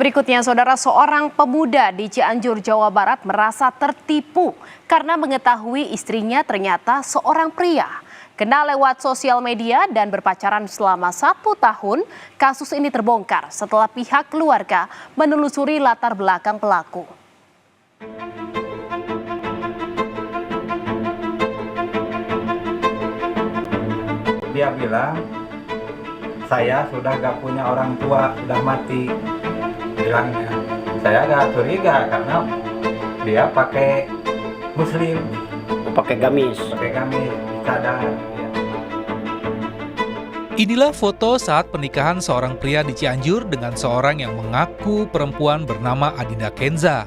Berikutnya, saudara, seorang pemuda di Cianjur, Jawa Barat merasa tertipu karena mengetahui istrinya ternyata seorang pria. Kenal lewat sosial media dan berpacaran selama 1 tahun, kasus ini terbongkar setelah pihak keluarga menelusuri latar belakang pelaku. Dia bilang, saya sudah gak punya orang tua, sudah mati. Bilangnya, saya gak curiga karena dia pakai muslim, pakai gamis, cadar. Inilah foto saat pernikahan seorang pria di Cianjur dengan seorang yang mengaku perempuan bernama Adinda Kenza.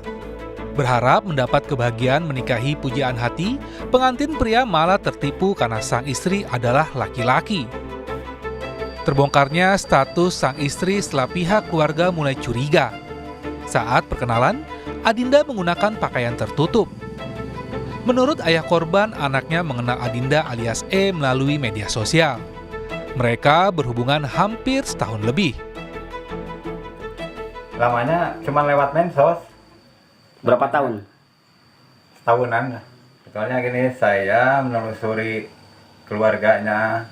Berharap mendapat kebahagiaan menikahi pujaan hati, pengantin pria malah tertipu karena sang istri adalah laki-laki. Terbongkarnya status sang istri setelah pihak keluarga mulai curiga. Saat perkenalan, Adinda menggunakan pakaian tertutup. Menurut ayah korban, anaknya mengenal Adinda alias E melalui media sosial. Mereka berhubungan hampir setahun lebih. Lamanya cuma lewat medsos. Berapa tahun? Setahunan. Soalnya gini, saya menelusuri keluarganya.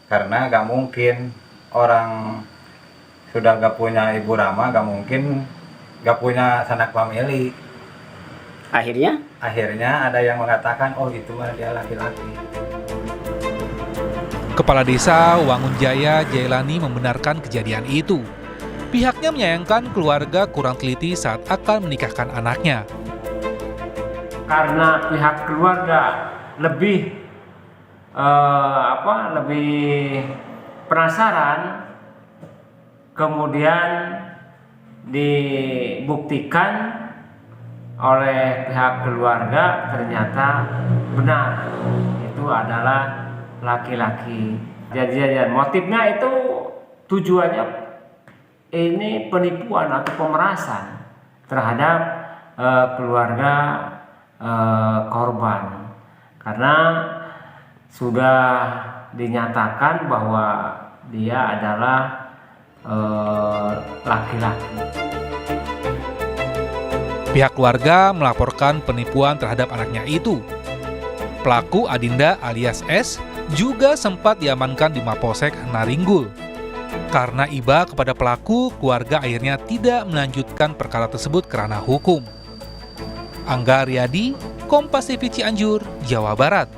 Karena gak mungkin orang sudah gak punya ibu Rama, gak mungkin gak punya sanak famili. Akhirnya ada yang mengatakan, oh itu mah dia laki-laki. Kepala Desa Wangun Jaya, Jailani membenarkan kejadian itu. Pihaknya menyayangkan keluarga kurang teliti saat akan menikahkan anaknya. Karena pihak keluarga lebih penasaran, kemudian dibuktikan oleh pihak keluarga ternyata benar itu adalah laki-laki. Jadi motifnya itu tujuannya ini penipuan atau pemerasan terhadap keluarga korban, karena sudah dinyatakan bahwa dia adalah laki-laki. Pihak keluarga melaporkan penipuan terhadap anaknya itu. Pelaku Adinda alias S juga sempat diamankan di Mapolsek Naringgul. Karena iba kepada pelaku, keluarga akhirnya tidak melanjutkan perkara tersebut ke ranah hukum. Angga Riyadi, Kompas TV Cianjur, Jawa Barat.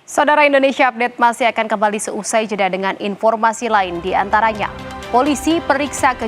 Saudara, Indonesia Update masih akan kembali seusai jeda dengan informasi lain, di antaranya polisi periksa